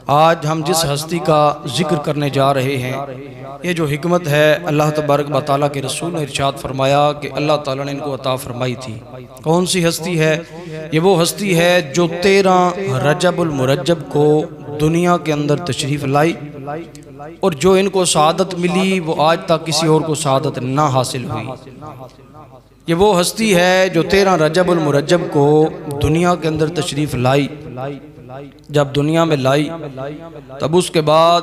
آج ہم جس ہستی کا ذکر کرنے جا رہے ہیں، یہ جو حکمت ہے اللہ تبارک و تعالیٰ کے رسول نے ارشاد فرمایا کہ اللہ تعالیٰ نے ان کو عطا فرمائی تھی۔ کون سی ہستی ہے؟ یہ وہ ہستی ہے جو 13 رجب المرجب کو دنیا کے اندر تشریف لائی، اور جو ان کو سعادت ملی وہ آج تک کسی اور کو سعادت نہ حاصل ہوئی۔ یہ وہ ہستی ہے جو 13 رجب المرجب کو دنیا کے اندر تشریف لائی۔ جب دنیا میں لائی تب اس کے بعد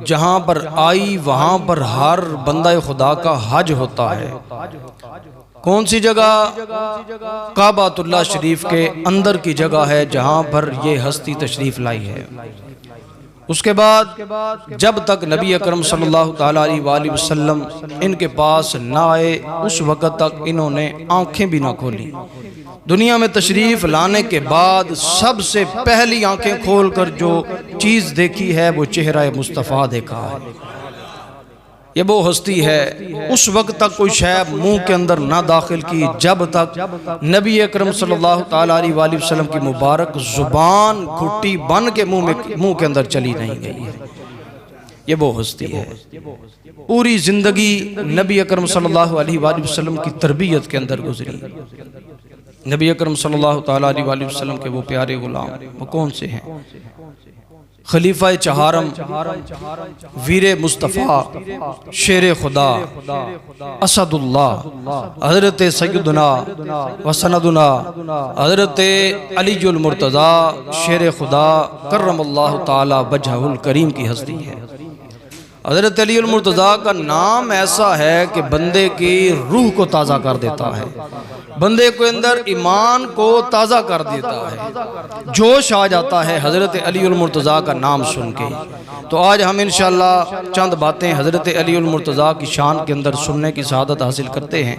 جہاں پر آئی وہاں پر ہر بندہ خدا کا حج ہوتا ہے۔ کون سی جگہ؟ کعبۃ اللہ شریف کے اندر کی جگہ ہے جہاں پر یہ ہستی تشریف لائی ہے۔ اس کے بعد جب تک نبی اکرم صلی اللہ تعالیٰ علیہ وآلہ وسلم ان کے پاس نہ آئے اس وقت تک انہوں نے آنکھیں بھی نہ کھولی۔ دنیا میں تشریف لانے کے بعد سب سے پہلی آنکھیں کھول کر جو چیز دیکھی ہے وہ چہرہ مصطفیٰ دیکھا ہے۔ یہ وہ ہستی ہے، اس وقت تک کوئی شے منہ کے اندر نہ داخل کی جب تک نبی اکرم صلی اللہ تعالیٰ علیہ وآلہ وسلم کی مبارک زبان گھٹی بن کے منہ کے اندر چلی نہیں گئی ہے۔ یہ وہ ہستی ہے، پوری زندگی نبی اکرم صلی اللہ علیہ وآلہ وسلم کی تربیت کے اندر گزری۔ نبی اکرم صلی اللہ تعالیٰ علیہ وآلہ وسلم کے وہ پیارے غلام وہ کون سے ہیں؟ خلیفہ چہارم، ویر مصطفیٰ، شیر خدا، اسد اللہ، حضرت سیدنا و سندنا حضرت علی المرتضیٰ شیر خدا کرم اللہ تعالی وجہہ الکریم کی ہستی ہے۔ حضرت علی المرتضیٰ کا نام ایسا ہے کہ بندے کی روح کو تازہ کر دیتا ہے، بندے کے اندر ایمان کو تازہ کر دیتا ہے، جوش آ جاتا ہے حضرت علی المرتضیٰ کا نام سن کے۔ تو آج ہم انشاءاللہ چند باتیں حضرت علی المرتضیٰ کی شان کے اندر سننے کی سعادت حاصل کرتے ہیں۔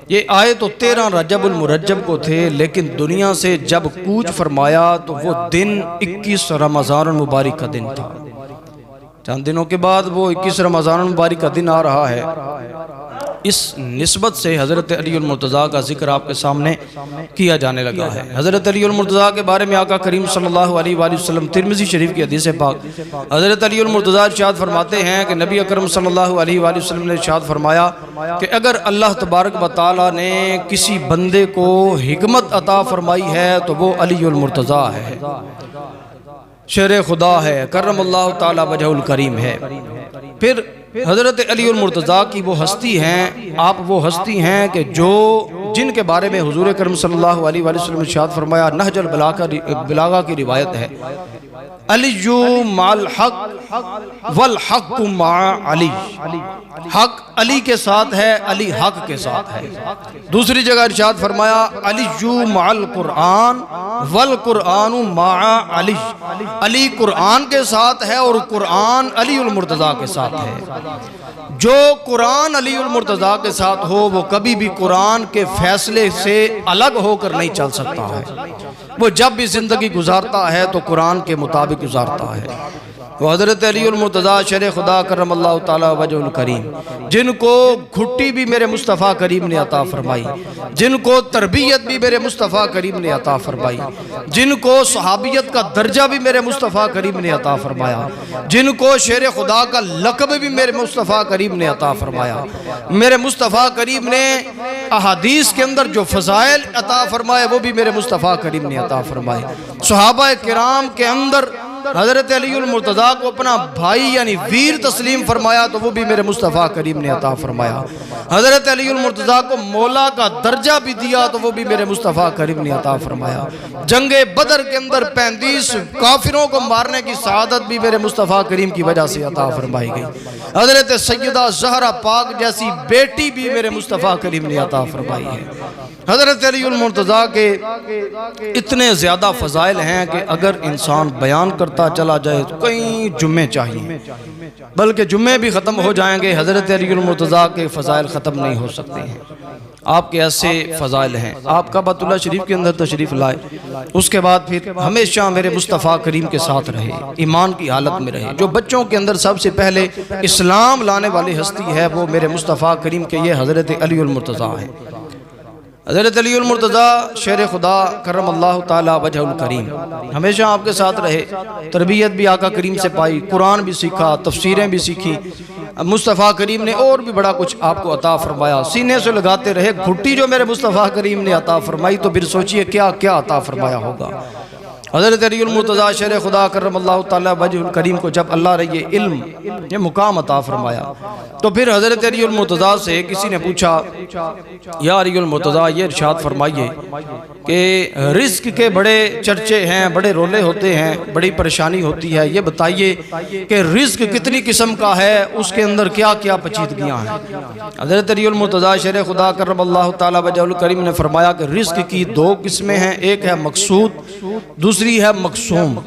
یہ آئے تو 13 رجب المرجب کو تھے، لیکن دنیا سے جب کوچ فرمایا تو وہ دن 21 رمضان المبارک کا دن تھا۔ چند دنوں کے بعد وہ 21 رمضان المبارک کا دن آ رہا ہے۔ اس نسبت سے حضرت علی المرتضیٰ کا ذکر آپ کے سامنے کیا جانے لگا ہے۔ حضرت علی المرتضیٰ کے بارے میں آقا کریم صلی اللہ علیہ وآلہ وسلم ترمذی شریف کی حدیث پاک حضرت علی المرتضیٰ ارشاد فرماتے ہیں کہ نبی اکرم صلی اللہ علیہ وآلہ وسلم نے ارشاد فرمایا کہ اگر اللہ تبارک و تعالیٰ نے کسی بندے کو حکمت عطا فرمائی ہے تو وہ علی المرتضیٰ ہے، شیر خدا ہے، کرم اللہ تعالی وجہ الکریم ہے۔ پھر حضرت علی المرتضیٰ کی وہ ہستی ہیں، آپ وہ ہستی ہیں کہ جن کے بارے میں حضور کرم صلی اللہ علیہ وآلہ وسلم نے ارشاد فرمایا، نہج البلاغہ کی روایت ہے، علی مع الحق والحق مع علی، حق علی کے ساتھ ہے، علی حق کے ساتھ ہے۔ دوسری جگہ ارشاد فرمایا، علی مع القرآن والقرآن مع علی، علی قرآن کے ساتھ ہے اور قرآن علی المرتضیٰ کے ساتھ ہے۔ جو قرآن علی المرتضیٰ کے ساتھ ہو وہ کبھی بھی قرآن کے فیصلے سے الگ ہو کر نہیں چل سکتا ہے، وہ جب بھی زندگی گزارتا ہے تو قرآن کے مطابق گزارتا ہے۔ وہ حضرت علی المرتضیٰ شیر خدا کرم اللہ تعالی وجہ الکریم، جن کو گھٹی بھی میرے مصطفیٰ کریم نے عطا فرمائی، جن کو تربیت بھی میرے مصطفیٰ کریم نے عطا فرمائی، جن کو صحابیت کا درجہ بھی میرے مصطفیٰ کریم نے عطا فرمایا، جن کو شیر خدا کا لقب بھی میرے مصطفیٰ کریم نے عطا فرمایا، میرے مصطفیٰ کریم نے احادیث کے اندر جو فضائل عطا فرمائے وہ بھی میرے مصطفیٰ کریم نے عطا فرمائے۔ صحابہ کرام کے اندر حضرت علی المرتضیٰ کو اپنا بھائی یعنی ویر تسلیم فرمایا تو وہ بھی میرے مصطفیٰ کریم نے عطا فرمایا۔ حضرت علی المرتضیٰ کو مولا کا درجہ بھی دیا تو وہ بھی میرے مصطفیٰ کریم نے عطا فرمایا۔ جنگ بدر کے اندر 35 کافروں کو مارنے کی سعادت بھی میرے مصطفیٰ کریم کی وجہ سے عطا فرمائی گئی۔ حضرت سیدہ زہرا پاک جیسی بیٹی بھی میرے مصطفیٰ کریم نے عطا فرمائی ہے۔ حضرت علی المرتضیٰ کے اتنے زیادہ فضائل ہیں کہ اگر انسان بیان کرتا چلا جائے تو کئی جمعے چاہیے، بلکہ جمعے بھی ختم ہو جائیں گے، حضرت علی المرتضیٰ کے فضائل ختم نہیں ہو سکتے ہیں۔ آپ کے ایسے فضائل ہیں، آپ کعبۃ اللہ شریف کے اندر تشریف لائے، اس کے بعد پھر ہمیشہ میرے مصطفیٰ کریم کے ساتھ رہے، ایمان کی حالت میں رہے۔ جو بچوں کے اندر سب سے پہلے اسلام لانے والی ہستی ہے وہ میرے مصطفیٰ کریم کے یہ حضرت علی المرتضیٰ ہیں۔ حضرت علی المرتضی شیر خدا کرم اللہ تعالی وجہ الکریم ہمیشہ آپ کے ساتھ رہے، تربیت بھی آقا کریم سے پائی، قرآن بھی سیکھا، تفسیریں بھی سیکھی، مصطفیٰ کریم نے اور بھی بڑا کچھ آپ کو عطا فرمایا، سینے سے لگاتے رہے، گھٹی جو میرے مصطفیٰ کریم نے عطا فرمائی تو پھر سوچئے کیا کیا عطا فرمایا ہوگا۔ حضرت علی المرتضی شیر خدا کرم اللہ تعالی وجہ الکریم کو جب اللہ نے یہ علم، یہ مقام عطا فرمایا تو پھر حضرت علی المرتضی سے کسی نے پوچھا یا علی المرتضی یہ ارشاد فرمائیے کہ رزق کے بڑے چرچے ہیں، بڑے رولے ہوتے ہیں، بڑی پریشانی ہوتی ہے، یہ بتائیے کہ رزق کتنی قسم کا ہے، اس کے اندر کیا کیا پیچیدگیاں ہیں۔ حضرت علی المرتضی شیر خدا کرم اللہ تعالی وجہ الکریم نے فرمایا کہ رزق کی دو قسمیں ہیں، ایک ہے مقصود، دوسری ہے مقسوم۔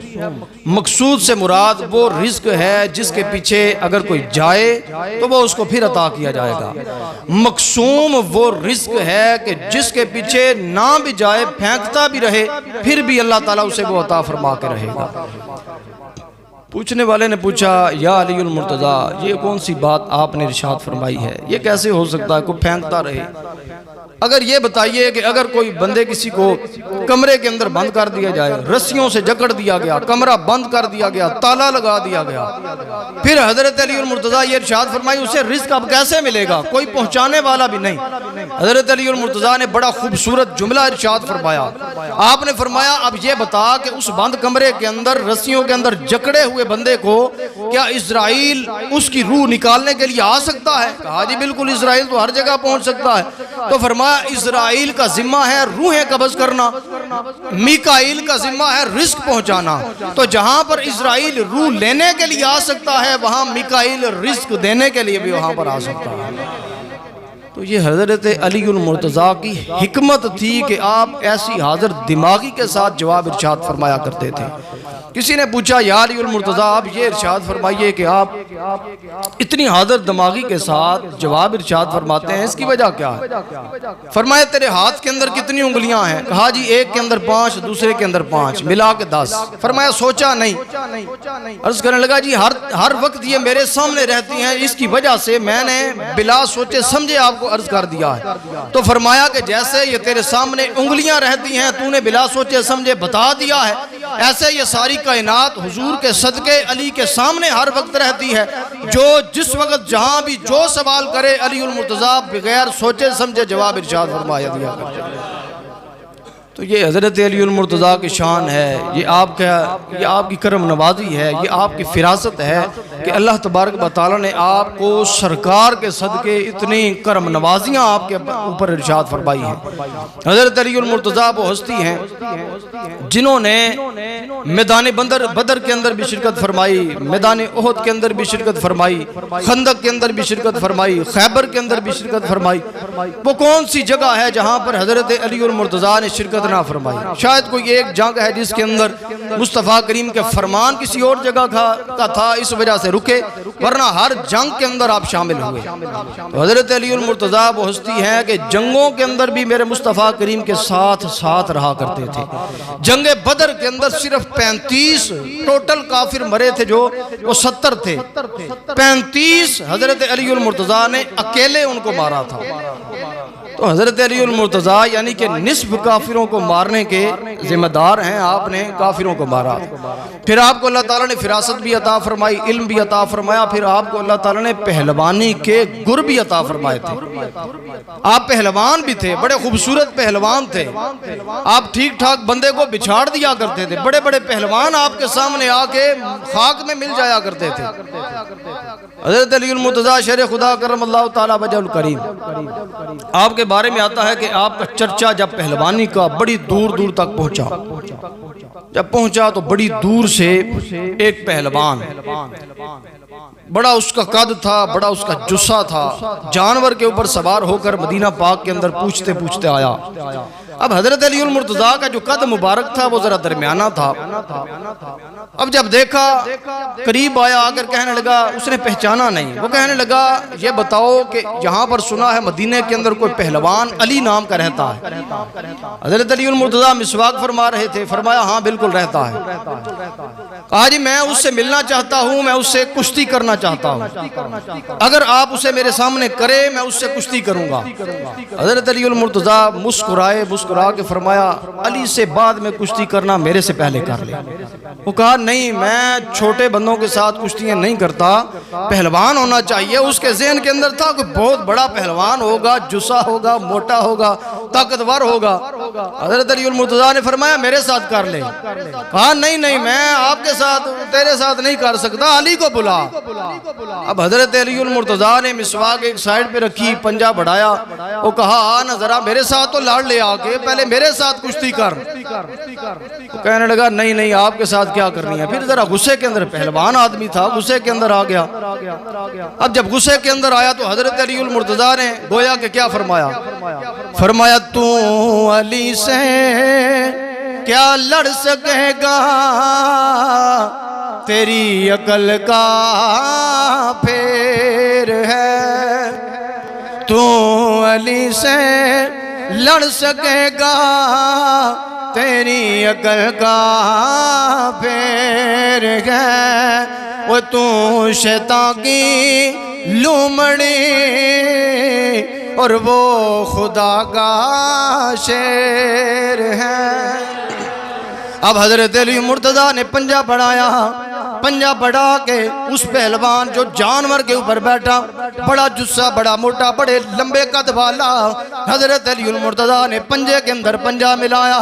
مقصود سے مراد وہ رزق ہے جس کے پیچھے اگر کوئی جائے تو وہ اس کو پھر عطا کیا جائے گا۔ مقسوم وہ رزق ہے کہ جس کے پیچھے نہ بھی جائے، پھینکتا بھی رہے، پھر بھی اللہ تعالیٰ اسے وہ عطا فرما کے رہے گا۔ پوچھنے والے نے پوچھا یا علی المرتضی یہ کون سی بات آپ نے ارشاد فرمائی ہے، یہ کیسے ہو سکتا ہے کوئی پھینکتا رہے؟ اگر یہ بتائیے کہ اگر کوئی بندے کسی کو کمرے کے اندر بند کر دیا جائے، رسیوں سے جکڑ دیا گیا، کمرہ بند کر دیا گیا، تالا لگا دیا گیا، پھر حضرت علی المرتضی یہ ارشاد فرمائی اسے رزق اب کیسے ملے گا، کوئی پہنچانے والا بھی نہیں۔ حضرت علی المرتضی نے بڑا خوبصورت جملہ ارشاد فرمایا، آپ نے فرمایا اب یہ بتا کہ اس بند کمرے کے اندر رسیوں کے اندر جکڑے ہوئے بندے کو کیا اسرائیل اس کی روح نکالنے کے لیے آ سکتا ہے؟ کہا جی بالکل، اسرائیل تو ہر جگہ پہنچ سکتا ہے۔ تو فرمایا اسرائیل کا ذمہ ہے روحیں قبض کرنا، میکائیل کا ذمہ ہے رزق پہنچانا، تو جہاں پر اسرائیل روح لینے کے لیے آ سکتا ہے وہاں میکائیل رزق دینے کے لیے بھی وہاں پر آ سکتا ہے۔ تو یہ حضرت علی المرتضی کی حکمت تھی کہ آپ ایسی حاضر دماغی کے ساتھ جواب ارشاد فرمایا کرتے تھے۔ کسی نے پوچھا یا علی المرتضی آپ یہ ارشاد فرمائیے کہ آپ اتنی حاضر دماغی کے ساتھ جواب ارشاد فرماتے ہیں، اس کی وجہ کیا ہے؟ فرمایا تیرے ہاتھ کے اندر کتنی انگلیاں ہیں؟ کہا جی ایک کے اندر 5، دوسرے کے اندر 5، ملا کے 10۔ فرمایا سوچا نہیں؟ عرض کرنے لگا جی ہر وقت یہ میرے سامنے رہتی ہیں، اس کی وجہ سے میں نے بلا سوچے سمجھے آپ کو عرض کر دیا ہے۔ تو فرمایا کہ جیسے یہ تیرے سامنے انگلیاں رہتی ہیں، تو نے بلا سوچے سمجھے بتا دیا ہے، ایسے یہ ساری کائنات حضور کے صدقے علی کے سامنے ہر وقت رہتی ہے، جو جس وقت جہاں بھی جو سوال کرے علی المرتضی بغیر سوچے سمجھے جواب ارشاد فرمایا دیا کرتے ہیں۔ تو یہ حضرت علی المرتضی کی شان ہے، یہ آپ کی کرم نوازی ہے، یہ آپ کی فراست ہے کہ اللہ تبارک و تعالیٰ نے آپ کو سرکار کے صدقے اتنی کرم نوازیاں آپ کے اوپر ارشاد فرمائی ہیں۔ حضرت علی المرتضی وہ ہستی ہیں جنہوں نے میدان بدر کے اندر بھی شرکت فرمائی، میدان احد کے اندر بھی شرکت فرمائی، خندق کے اندر بھی شرکت فرمائی، خیبر کے اندر بھی شرکت فرمائی۔ وہ کون سی جگہ ہے جہاں پر حضرت علی المرتضی نے شرکت نہ فرمائی؟ شاید کوئی ایک جنگ ہے جس کے اندر مصطفیٰ کریم کے فرمان کسی اور جگہ کا تھا، اس وجہ سے رکے، ورنہ ہر جنگ کے اندر آپ شامل ہوئے۔ تو حضرت علی المرتضی وہ ہستی ہے کہ جنگوں کے اندر بھی میرے مصطفیٰ کریم کے ساتھ رہا کرتے تھے۔ جنگ بدر کے اندر صرف 35 ٹوٹل کافر مرے تھے، جو وہ 70 تھے، 35 حضرت علی المرتضی نے اکیلے ان کو مارا تھا۔ تو حضرت علی المرتضی یعنی کہ نصف کافروں کو مارنے کے ذمہ دار ہیں، آپ نے کافروں کو مارا۔ پھر آپ کو اللہ تعالیٰ نے فراست بھی عطا فرمائی، علم بھی عطا فرمایا، پھر آپ کو اللہ تعالیٰ نے پہلوانی کے گر بھی عطا فرمائے تھے۔ آپ پہلوان بھی تھے، بڑے خوبصورت پہلوان تھے، آپ ٹھیک ٹھاک بندے کو بچھاڑ دیا کرتے تھے، بڑے بڑے پہلوان آپ کے سامنے آ کے خاک میں مل جایا کرتے تھے۔ حضرت علی المرتضی شیر خدا کرم اللہ تعالیٰ وجہ الکریم، آپ کے بارے میں آتا ہے کہ آپ کا چرچا جب پہلوانی کا بڑی دور دور تک پہنچا، جب پہنچا تو بڑی دور سے ایک پہلوان، بڑا اس کا قد تھا، بڑا اس کا جسہ تھا، جانور کے اوپر سوار ہو کر مدینہ پاک کے اندر پوچھتے پوچھتے آیا۔ اب حضرت علی المرتضی کا جو قد مبارک تھا وہ ذرا درمیانہ تھا۔ اب جب دیکھا، قریب آیا، آ کر کہنے لگا، اس نے پہچانا نہیں، وہ کہنے لگا یہ بتاؤ کہ یہاں پر سنا ہے مدینہ کے اندر کوئی پہلوان علی نام کا رہتا ہے؟ حضرت علی المرتضی مسواک فرما رہے تھے، فرمایا ہاں بالکل رہتا ہے۔ کہا جی میں اس سے ملنا چاہتا ہوں، میں اس سے کشتی کرنا چاہتا ہوں، اگر آپ اسے میرے سامنے کرے میں اس سے کشتی کروں گا۔ حضرت علی المرتضیٰ مسکرا کے فرمایا علی سے بعد میں کشتی کرنا، میرے سے پہلے کر لے۔ وہ کہا نہیں، میں چھوٹے بندوں کے ساتھ کشتیاں نہیں کرتا، پہلوان ہونا چاہیے۔ اس کے ذہن کے اندر تھا کہ بہت بڑا پہلوان ہوگا، جسا ہوگا، موٹا ہوگا، طاقتور ہوگا۔ حضرت علی المرتضیٰ نے فرمایا میرے ساتھ کر لے۔ کہا نہیں نہیں، میں آپ کے ساتھ تیرے ساتھ نہیں کر سکتا، علی کو بلا۔ اب حضرت علی المرتضیٰ نے مسواک ایک سائیڈ پہ رکھی، پنجہ بڑھایا، وہ کہا آنا ذرا میرے ساتھ تو لڑ لے، آ کے پہلے میرے ساتھ کشتی کر۔ کہنے لگا نہیں نہیں، آپ کے ساتھ کیا کرنی ہے۔ پھر ذرا غصے کے اندر، پہلوان آدمی تھا، غصے کے اندر آ گیا۔ اب جب غصے کے اندر آیا تو حضرت علی المرتضیٰ نے گویا کہ کیا فرمایا؟ فرمایا تو علی سے کیا لڑ سکے گا، تیری عقل کا پھیر ہے۔ تو علی سے لڑ سکے گا، تیری عقل کا پھیر ہے۔ وہ تو شیطان کی لومڑی اور وہ خدا کا شیر ہے۔ اب حضرت علی مرتضیٰ نے پنجہ بڑھایا، پنجہ بڑھا کے اس پہلوان جو جانور کے اوپر بیٹھا، بڑا جسا، بڑا موٹا، بڑے لمبے قد والا، حضرت علی المرتضیٰ نے پنجے کے اندر پنجہ ملایا۔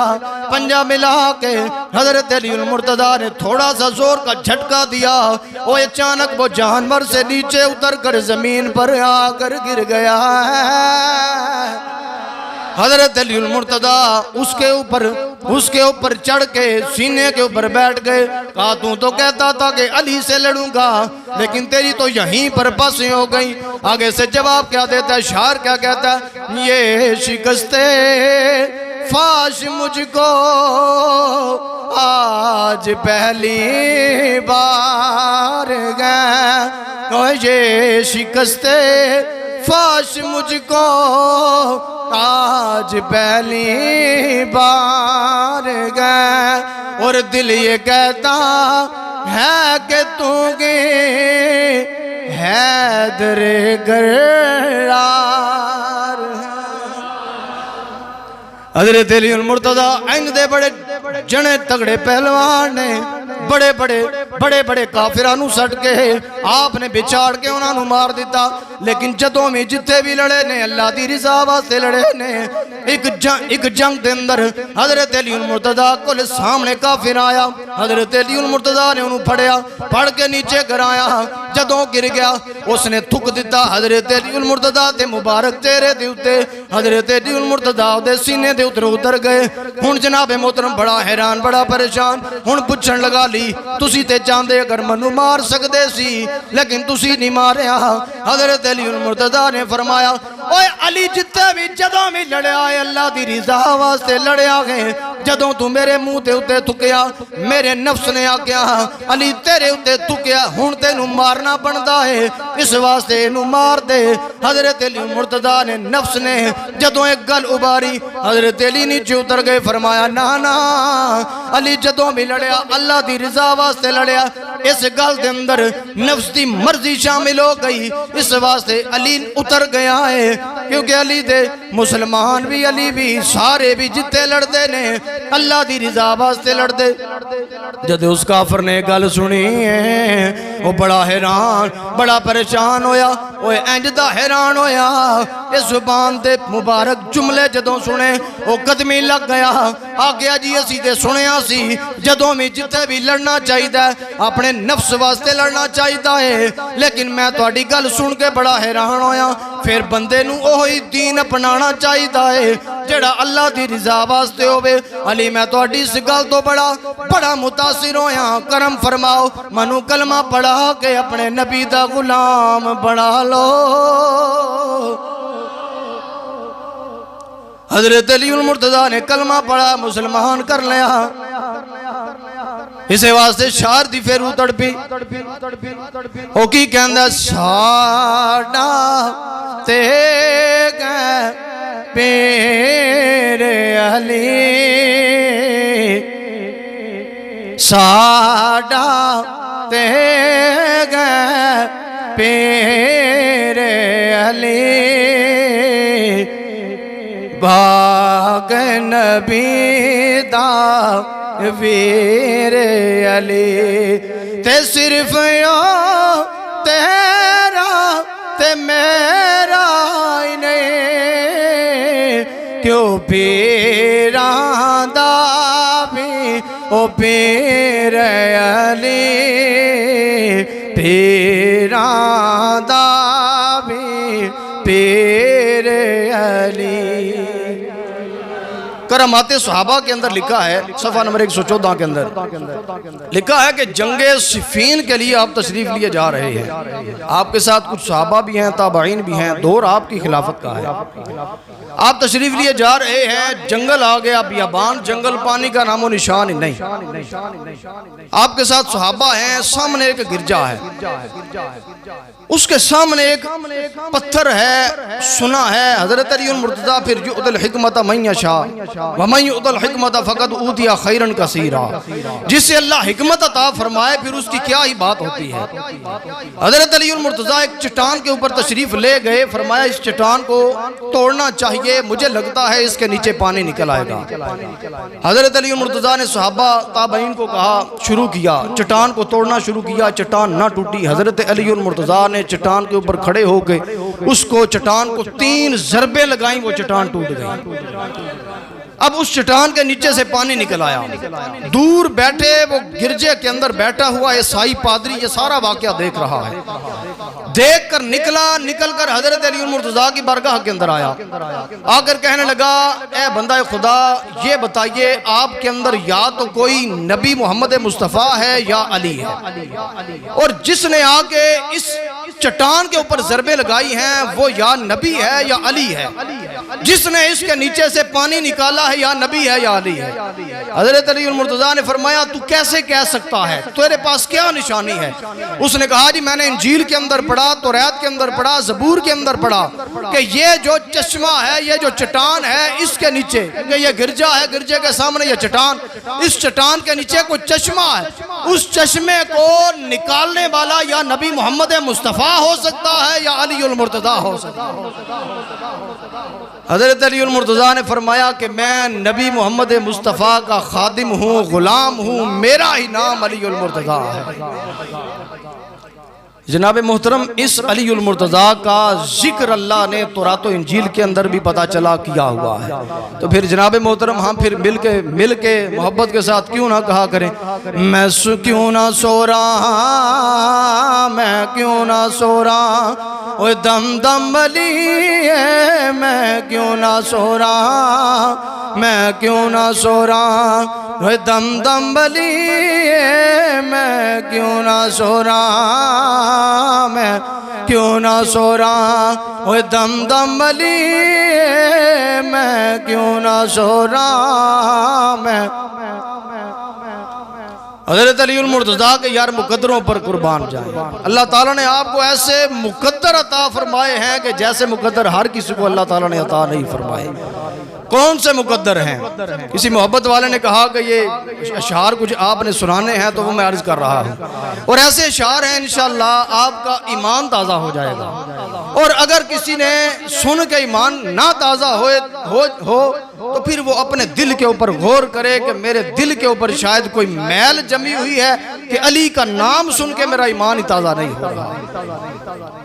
پنجہ ملا کے حضرت علی المرتضیٰ نے تھوڑا سا زور کا جھٹکا دیا، وہ اچانک وہ جانور سے نیچے اتر کر زمین پر آ کر گر گیا ہے۔ حضرت علی المرتضیٰ اس کے اوپر چڑھ کے سینے کے اوپر بیٹھ گئے۔ کہا تو کہتا تھا کہ علی سے لڑوں گا، لیکن تیری تو یہیں پر پھنسی ہو گئی۔ آگے سے جواب کیا دیتا ہے، شعر کیا کہتا ہے، یہ شکستے فاش مجھ کو آج پہلی بار گئے، یہ شکستے فاش مجھ کو آج پہلی بار گئے، اور دل یہ کہتا ہے کہ تو گے حیدر گرار ہے۔ حضرت علی المرتضیٰ دے بڑے جنے تگڑے پہلوان نے، بڑے بڑے کافرانو سٹ کے آپ نے بچاڑ کے انہاں نو مار دیتا۔ لیکن جدوں میں جتے بھی لڑے نے اللہ دی رضا واسطے لڑے نے۔ ایک جنگ دے اندر حضرت علی المرتضیٰ کو سامنے کافر آیا، حضرت علی المرتضیٰ نے انہوں پھڑیا، پھڑ کے نیچے گرایا، جدوں گر گیا اس نے تھک دیتا حضرت علی المرتضیٰ دے مبارک چہرے دے اتے، حضرت علی المرتضیٰ دے سینے دے اتر گئے۔ ہن جناب محترم بڑا حیران، بڑا پریشان، ہن پوچھن لگا لی تسی تے چاندے اگر منو مار سکدے سی، لیکن تسی نہیں ماریا۔ حضرت علی المرتضیٰ نے فرمایا اوے علی جتے بھی جدوں بھی لڑے آئے اللہ دی رضا واسطے لڑے آگئے، جدوں تو میرے منہ تے اتے تھکیا میرے نفس نے آکیا علی تیرے اتے تھکیا، ہن تے نو مارنا بندا ہے، اس واسطے نو مار دے۔ حضرت علی المرتضیٰ نے نفس نے جدوں ایک گل اباری، حضرت علی نیچے اتر گئے، فرمایا نا علی جدوں بھی لڑیا اللہ دی رضا واسطے لڑیا، اس گل دے اندر نفس دی مرضی شامل ہو گئی، اس واسطے علی اتر گیا ہے، کیونکہ علی دے مسلمان بھی علی بھی سارے بھی جتے لڑ دے نے اللہ دی رضا واسطے لڑ دے۔ جد اس کافر نے گل سنی ہے وہ بڑا حیران بڑا پریشان ہویا، وہ انجدہ حیران ہویا، اس زبان دے مبارک جملے جدوں سنے وہ قدمی لگ گیا، آگیا جی اسی دے سنیا سی جدوں میں جتے بھی لڑنا چاہیے اپنے نفس واسطے لڑنا چاہیے، لیکن میں تو اڈی گل سن کے بڑا حیران ہویا، پھر بندے نو اوہی دین اپنانا چاہیے جڑا اللہ دی رضا واسطے ہوئے۔ علی میں تو اڈی اس گل تو بڑا متاثر ہویا، کرم فرماؤ منو کلمہ پڑھا کے اپنے نبی دا غلام بنا لو۔ حضرت علی المرتضیٰ نے کلمہ پڑھا، مسلمان کر لیا، اسے واسطے شعر دی پھر اتڑ پی او کی کہندہ ساڑا تے گئے پیر علی، ساڈا تے گئے پیر علی باغ نبی دا ویر علی تے صرف یو تیرا تے میرا ہی نہیں کیوں پیران دا بھی او پیر علی پیران دا بھی پیر علی۔ کرامات صحابہ کے اندر لکھا ہے صفحہ نمبر 114 کے اندر لکھا ہے کہ جنگ صفین کے لیے آپ تشریف لیے جا رہے ہیں، آپ کے ساتھ کچھ صحابہ بھی ہیں، تابعین بھی ہیں، دور آپ کی خلافت کا ہے، آپ تشریف لیے جا رہے ہیں، جنگل آ گیا بیابان، جنگل پانی کا نام و نشان ہی نہیں، آپ کے ساتھ صحابہ ہیں، سامنے ایک گرجا ہے، اس کے سامنے ایک پتھر ہے، سنا ہے حضرت علی المرتضیٰ پھر یؤتی الحکمت من یشاء ومن یؤتی الحکمت فقد اوتی خیرا کثیرا، جسے اللہ حکمت عطا فرمائے پھر اس کی کیا ہی بات ہوتی ہے۔ حضرت علی المرتضیٰ ایک چٹان کے اوپر تشریف لے گئے، فرمایا اس چٹان کو توڑنا چاہیے، مجھے لگتا ہے اس کے نیچے پانی نکل آئے گا۔ حضرت علی المرتضیٰ نے صحابہ تابعین کو کہا، شروع کیا، چٹان کو توڑنا شروع کیا، چٹان نہ ٹوٹی۔ حضرت علی المرتضیٰ نے چٹان کے اوپر کھڑے ہو کے اس کو چٹان کو 3 ضربیں لگائیں، وہ چٹان ٹوٹ گئی۔ اب اس چٹان کے نیچے سے پانی نکل آیا، دور بیٹھے وہ گرجے کے اندر بیٹھا ہوا عیسائی پادری یہ سارا واقعہ دیکھ رہا ہے، دیکھ کر نکل کر حضرت علی المرتضیٰ کی بارگاہ کے اندر آیا، آ کر کہنے لگا، اے بندہ خدا یہ بتائیے آپ کے اندر یا تو کوئی نبی محمد مصطفیٰ ہے یا علی ہے، اور جس نے آ کے اس چٹان کے اوپر ضربیں لگائی ہیں وہ یا نبی ہے یا علی ہے، جس نے اس کے نیچے سے پانی نکالا ہے یا نبی ہے یا علی ہے۔ حضرت علی المرتضیٰ نے فرمایا تو کیسے کہہ سکتا ہے، تیرے پاس کیا نشانی ہے؟ اس نے کہا جی میں نے انجیل کے اندر پڑھا، توریت کے اندر پڑھا، زبور کے اندر پڑھا کہ یہ جو چشمہ ہے، یہ جو چٹان ہے، اس کے نیچے کہ یہ گرجا ہے، گرجے کے سامنے یہ چٹان، اس چٹان کے نیچے کوئی چشمہ ہے، اس چشمے کو نکالنے والا یا نبی محمد مصطفیٰ ہو سکتا ہے یا علی المرتضیٰ ہو سکتا ہے۔ حضرت علی المرتضیٰ نے فرمایا کہ میں نبی محمد مصطفیٰ کا خادم ہوں، غلام ہوں، میرا ہی نام علی المرتضیٰ ہے۔ جناب محترم اس علی المرتضیٰ کا ذکر اللہ نے تورات و انجیل کے اندر بھی پتہ چلا کیا ہوا ہے، تو پھر جناب محترم ہم پھر مل کے محبت کے ساتھ کیوں نہ کہا کریں، میں کیوں نہ سو رہا، میں کیوں نہ سو رہا، اوہ دم دم علی ہے، میں کیوں نہ سو رہا، میں کیوں نہ سو رہا، اوہ دم دم علی ہے، میں کیوں نہ سو رہا، میں کیوں نہ سو رہا، اوہ دم دم علی ہے، میں کیوں نہ سو رہا، میں حضرت علی المرتضیٰ کے یار مقدروں پر قربان جائیں۔ اللہ تعالیٰ نے آپ کو ایسے مقدر عطا فرمائے ہیں کہ جیسے مقدر ہر کسی کو اللہ تعالیٰ نے عطا نہیں فرمائے۔ کون سے مقدر ہیں؟ کسی محبت والے نے کہا کہ یہ اشعار کچھ آپ نے سنانے ہیں تو وہ میں عرض کر رہا ہوں، اور ایسے اشعار ہیں انشاءاللہ آپ کا ایمان تازہ ہو جائے گا، اور اگر کسی نے سن کے ایمان نہ تازہ ہو تو پھر وہ اپنے دل کے اوپر غور کرے کہ میرے دل کے اوپر شاید کوئی میل جمی ہوئی ہے کہ علی کا نام سن کے میرا ایمان ہی تازہ نہیں ہوگا۔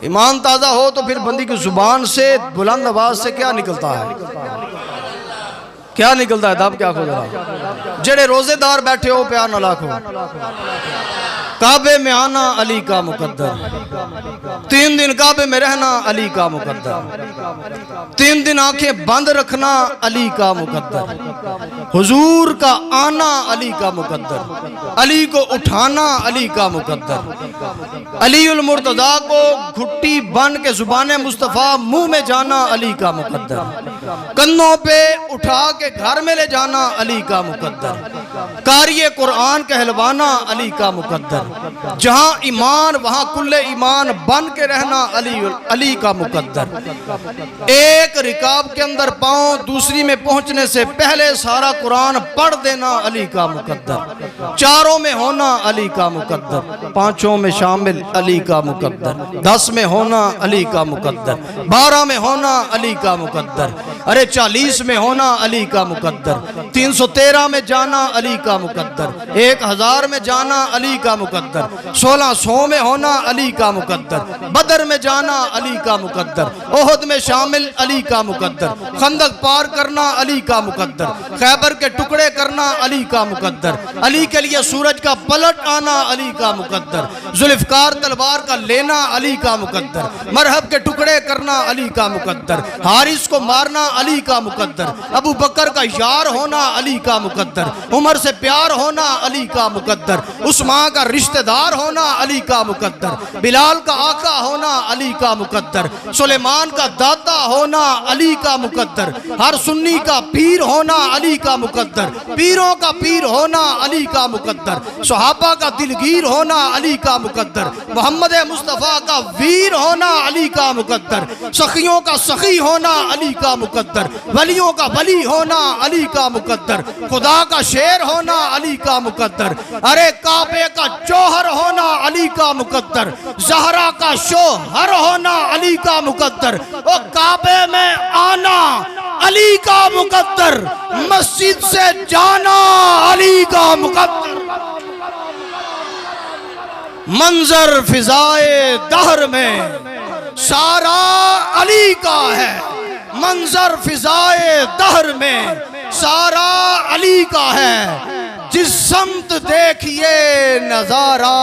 ایمان تازہ ہو تو پھر بندی کی زبان سے بلند آواز سے کیا نکلتا ہے، کیا نکلتا ہے؟ دب کیا کھو ذرا، جڑے روزے دار بیٹھے ہو پیار نہ لاکھو، کعبے میں آنا علی کا مقدر، 3 دن کعبے میں رہنا علی کا مقدر، 3 دن آنکھیں بند رکھنا علی کا مقدر، حضور کا آنا علی کا مقدر، علی کو اٹھانا علی کا مقدر، علی المرتضیٰ کو گھٹی بن کے زبان مصطفیٰ منہ میں جانا علی کا مقدر، کندھوں پہ اٹھا کے گھر میں لے جانا علی کا مقدر، قاری قرآن کہلوانا علی کا مقدر، جہاں ایمان وہاں کل ایمان بن کے رہنا علی کا مقدر۔ ایک رکاب کے اندر پاؤں دوسری میں پہنچنے سے پہلے سارا قرآن پڑھ دینا علی کا مقدر۔ چاروں میں ہونا علی کا مقدر، پانچوں میں شامل علی کا مقدر، 10 میں ہونا علی کا مقدر، 12 میں ہونا علی کا مقدر، ارے 40 میں ہونا علی کا مقدر، 313 میں جانا علی کا مقدر، 1000 میں جانا علی کا مقدر، 1600 میں ہونا علی کا مقدر، بدر میں جانا علی کا مقدر، احد میں شامل علی کا مقدر، خندق پار کرنا علی کا مقدر، خیبر کے ٹکڑے کرنا علی کا مقدر، علی کے لیے سورج کا پلٹ آنا علی کا مقدر، ذوالفقار تلوار کا لینا علی کا مقدر، مرحب کے ٹکڑے کرنا علی کا مقدر، حارث کو مارنا علی کا مقدر، ابو بکر کا یار ہونا علی کا مقدر، عمر سے پیار ہونا علی کا مقدر، عثمان کا رشتہ دار ہونا علی کا مقدر، بلال کا آقا ہونا علی کا مقدر، سلیمان کا داتا ہونا علی کا مقدر، ہر سنی کا پیر ہونا علی کا مقدر، پیروں کا پیر ہونا علی کا مقدر، صحابہ کا دلگیر ہونا علی کا مقدر، محمد مصطفیٰ کا ویر ہونا علی کا مقدر، سخیوں کا سخی ہونا علی کا مقدر، ولیوں کا ولی ہونا علی کا مقدر، خدا کا شیر ہونا علی کا مقدر، ارے کعبے کا جوہر ہونا علی کا مقدر، زہرا کا شوہر ہونا علی کا مقدر، اور کعبے میں آنا علی کا مقدر، مسجد سے جانا علی کا مقدر، منظر فضائے دہر میں سارا علی کا ہے، منظر فضائے دہر میں سارا علی کا ہے، جس سمت دیکھیے نظارہ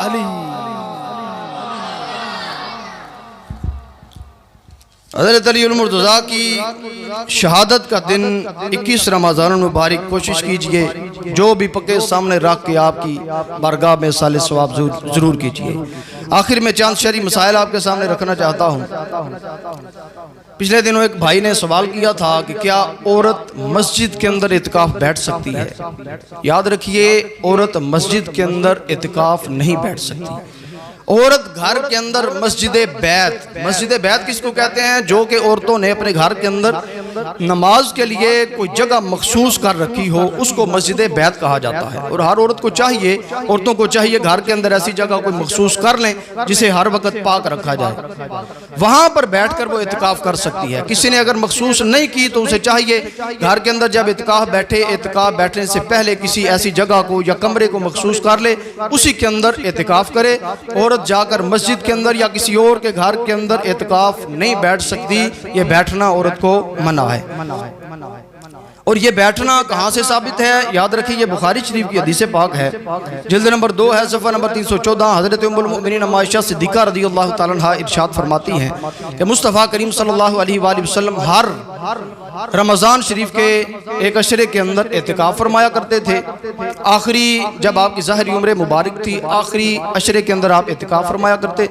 علی۔ حضرت علی المرتضیٰ کی شہادت کا دن 21 رمضان المبارک کوشش کیجئے جو بھی پکے سامنے رکھ کے آپ کی بارگاہ میں سال ثواب ضرور کیجئے۔ آخر میں چند شرعی مسائل آپ کے سامنے رکھنا چاہتا ہوں۔ پچھلے دنوں ایک بھائی نے سوال کیا تھا کہ کیا عورت مسجد کے اندر اعتکاف بیٹھ سکتی ہے؟ یاد رکھیے عورت مسجد کے اندر اعتکاف نہیں بیٹھ سکتی۔ عورت گھر کے اندر مسجد بیت کس کو کہتے ہیں؟ جو کہ عورتوں نے اپنے گھر کے اندر نماز کے لیے کوئی جگہ مخصوص کر رکھی ہو، اس کو مسجد بیت کہا جاتا ہے۔ اور ہر عورتوں کو چاہیے گھر کے اندر ایسی جگہ کوئی مخصوص کر لیں جسے ہر وقت پاک رکھا جائے، وہاں پر بیٹھ کر وہ اعتکاف کر سکتی ہے۔ کسی نے اگر مخصوص نہیں کی تو اسے چاہیے گھر کے اندر جب اعتکاف بیٹھنے سے پہلے کسی ایسی جگہ کو یا کمرے کو مخصوص کر لے، اسی کے اندر اعتکاف کرے۔ عورت جا کر مسجد کے اندر یا کسی اور کے گھر کے اندر اعتکاف نہیں بیٹھ سکتی، یہ بیٹھنا عورت کو منع ہے۔ اور یہ بیٹھنا کہاں سے ثابت ہے؟ یاد رکھیے یہ بخاری شریف کی حدیث پاک ہے، جلد نمبر 2 ہے، صفحہ نمبر 314۔ حضرت ام المؤمنین عائشہ صدیقہ رضی اللہ تعالیٰ عنہا ارشاد فرماتی ہیں کہ مصطفیٰ کریم صلی اللہ علیہ وآلہ وسلم ہر رمضان شریف کے ایک عشرے کے اندر اعتکاف فرمایا کرتے تھے۔ آخری جب آپ کی ظاہری عمر مبارک تھی، آخری عشرے کے اندر آپ اعتکاف فرمایا کرتے۔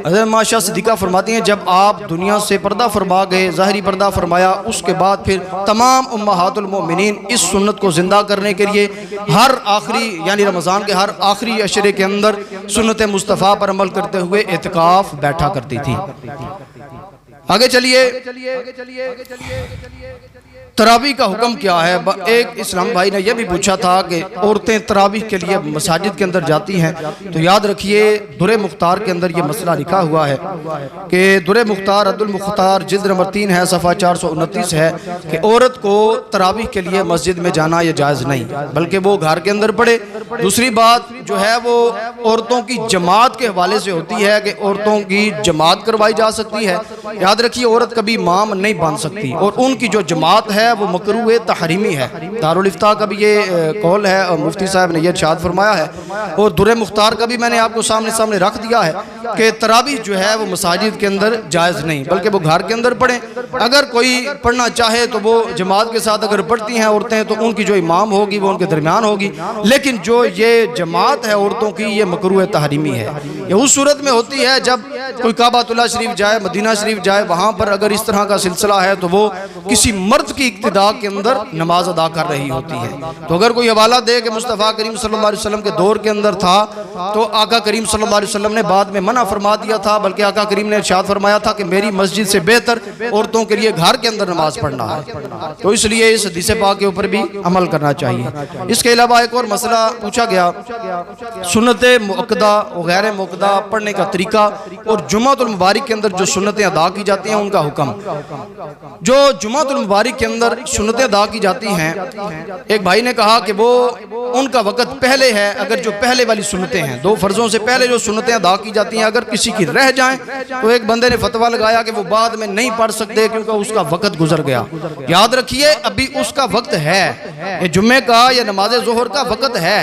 حضرت عائشہ صدیقہ فرماتی ہیں جب آپ دنیا سے پردہ فرما گئے، ظاہری پردہ فرمایا، اس کے بعد پھر تمام امہات المؤمنین اس سنت کو زندہ کرنے کے لیے ہر آخری یعنی رمضان کے ہر آخری عشرے کے اندر سنت مصطفیٰ پر عمل کرتے ہوئے اعتکاف بیٹھا کرتی تھی۔ آگے چلیے، تراویح کا حکم کیا ہے؟ ایک اسلام بھائی نے یہ بھی پوچھا تھا کہ عورتیں تراویح کے لیے مساجد کے اندر جاتی ہیں، تو یاد رکھیے در مختار کے اندر یہ مسئلہ لکھا ہوا ہے کہ در مختار عبد المختار جلد نمبر 3 ہے، صفحہ 429 ہے کہ عورت کو تراویح کے لیے مسجد میں جانا یہ جائز نہیں، بلکہ وہ گھر کے اندر پڑھے۔ دوسری بات جو ہے وہ عورتوں کی جماعت کے حوالے سے ہوتی ہے کہ عورتوں کی جماعت کروائی جا سکتی ہے۔ یاد رکھیے عورت کبھی امام نہیں بن سکتی، اور ان کی جو جماعت ہے وہ مکروہ تحریمی ہے۔ دارالفتاء کا بھی یہ قول ہے اور مفتی صاحب نے یہ ارشاد فرمایا ہے، اور در مختار کا بھی میں نے آپ کو سامنے رکھ دیا ہے کہ تراویح جو ہے وہ مساجد کے اندر جائز نہیں، بلکہ وہ گھر کے اندر پڑھیں۔ اگر کوئی پڑھنا چاہے تو وہ جماعت کے ساتھ اگر پڑھتی ہیں عورتیں تو ان کی جو امام ہوگی وہ ان کے درمیان ہوگی، لیکن جو یہ جماعت ہے عورتوں کی یہ مکروہ تحریمی ہے۔ یہ اس صورت میں ہوتی ہے جب کوئی کعبۃ اللہ شریف جائے، مدینہ شریف جائے، وہاں پر اگر اس طرح کا سلسلہ ہے تو وہ کسی مرد کی اقتداء کے اندر نماز ادا کر رہی ہوتی ہے۔ تو اگر کوئی حوالہ دے کہ مصطفیٰ کریم صلی اللہ علیہ وسلم کے دور کے اندر تھا تو آقا کریم صلی اللہ علیہ وسلم نے بعد میں منع فرما دیا تھا، بلکہ آقا کریم نے ارشاد فرمایا تھا کہ میری مسجد سے بہتر عورتوں کے لیے گھر کے اندر نماز پڑھنا ہے۔ تو اس لیے اس حدیث پاک کے اوپر بھی عمل کرنا چاہیے۔ اس کے علاوہ ایک اور مسئلہ پوچھا گیا، سنت مؤکدہ و غیر مؤکدہ پڑھنے کا طریقہ اور جمعۃ المبارک کے اندر جو سنتیں ادا کی جاتی ہیں ان کا حکم۔ جو جمعۃ المبارک کے اندر سنتیں ادا کی جاتی ہیں، ایک بھائی نے کہا کہ وہ ان کا وقت پہلے ہے، اگر جو پہلے والی سنتیں ہیں، دو فرضوں سے پہلے جو سنتیں ادا کی جاتی ہیں اگر کسی کی رہ جائیں تو ایک بندے نے فتویٰ لگایا کہ وہ بعد میں نہیں پڑھ سکتے کیونکہ اس کا وقت گزر گیا۔ یاد رکھیے ابھی اس کا وقت ہے، یہ جمعے کا یا نماز ظہر کا وقت ہے،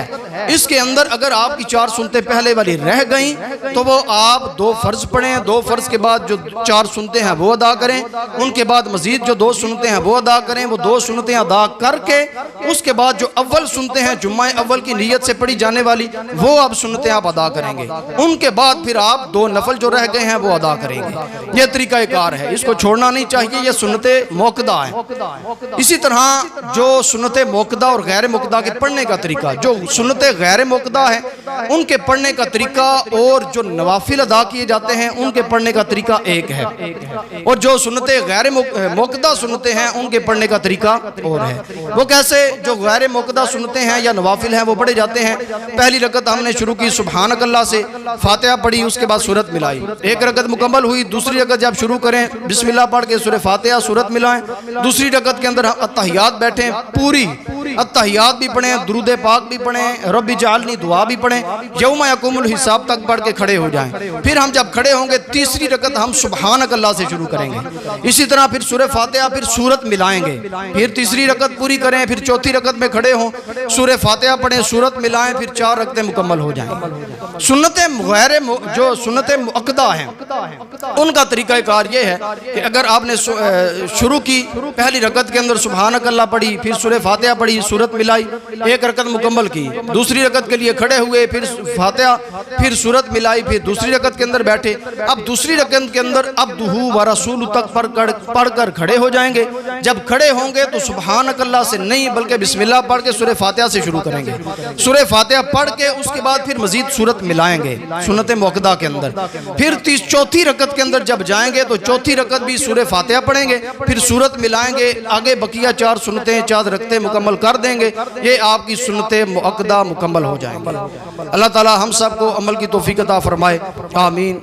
اس کے اندر اگر آپ کی 4 سنتیں پہلے والی رہ گئیں تو وہ آپ 2 فرض پڑھیں، 2 فرض کے بعد جو 4 سنتیں ہیں وہ ادا کریں، ان کے بعد مزید جو 2 سنتیں ہیں وہ ادا کریں، وہ 2 سنتیں ادا کر کے اس کے بعد جو اول سنتیں ہیں جمعہ اول کی نیت سے پڑھی جانے والی وہ اب سنتیں آپ ادا کریں گے، ان کے بعد پھر آپ 2 نفل جو رہ گئے ہیں وہ ادا کریں گے۔ یہ طریقہ کار ہے، اس کو چھوڑنا نہیں چاہیے، یہ سنت موقدہ ہیں۔ اسی طرح جو سنت موقدہ اور غیر موقدہ کے پڑھنے کا طریقہ، جو سنت غیر موقدہ ہیں ان کے پڑھنے کا طریقہ اور جو نوافل ادا کیے جاتے ہیں ان کے پڑھنے کا طریقہ ایک ہے، اور جو سنت غیر موقدہ سنتیں ہیں ان کے پڑھنے کا طریقہ اور ہے۔ وہ کیسے؟ جو غیر موقدہ سنتیں ہیں یا نوافل ہیں وہ پڑھے جاتے ہیں، پہلی رکعت ہم نے شروع کی سبحانک اللہ سے، فاتحہ پڑھی، اس کے بعد سورت ملائی، ایک رکعت مکمل ہوئی، دوسری رکعت جب شروع کریں بسم اللہ پڑھ کے سورہ فاتحہ سورت ملائیں، دوسری رکعت کے اندر اتحیات بیٹھیں، پوری اتحیات بھی پڑھیں، درود پاک بھی پڑھیں، رب اجعلنی دعا بھی پڑھیں، یوم یقوم الحساب تک پڑھ کے کھڑے ہو جائیں۔ پھر ہم جب کھڑے ہوں گے تیسری رکعت ہم سبحانک اللہ سے شروع کریں گے، اسی طرح پھر سورہ فاتحہ پھر سورت ملائیں گے، پھر تیسری رکعت پوری کریں، پھر چوتھی رکعت میں کھڑے ہوں، سورہ فاتحہ پڑھیں، سورت ملائیں، پھر 4 رکعتیں مکمل ہو جائیں۔ سنت جو سنت مؤکدہ ہیں ان کا طریقہ کار یہ ہے کہ اگر آپ نے شروع کی پہلی رکعت کے اندر سبحانک اللہ پڑھی، پھر سورہ فاتحہ پڑھی، سورت ملائی، ایک رکعت مکمل کی، دوسری رکعت کے لیے کھڑے ہوئے، پھر فاتحہ پھر سورت ملائی، پھر دوسری رکعت کے اندر بیٹھے، اب دوسری رکعت کے اندر عبدہ و رسولہ تک پڑھ کر کھڑے ہو جائیں گے۔ جب کھڑے ہوں گے تو سبحانک اللہ سے نہیں بلکہ بسم اللہ پڑھ کے سورہ فاتحہ سے شروع کریں گے، سورہ فاتحہ پڑھ کے اس کے بعد پھر مزید سورت ملائیں گے سنت موقدہ کے اندر، پھر چوتھی رکعت کے اندر جب جائیں گے تو چوتھی رکعت بھی سورہ فاتحہ پڑھیں گے، پھر سورت ملائیں گے، آگے بقیہ 4 سنتیں 4 رکعتیں مکمل کر دیں گے، یہ آپ کی سنت موقدہ مکمل ہو جائیں گے۔ اللہ تعالی ہم سب کو عمل کی توفیق عطا فرمائے، آمین۔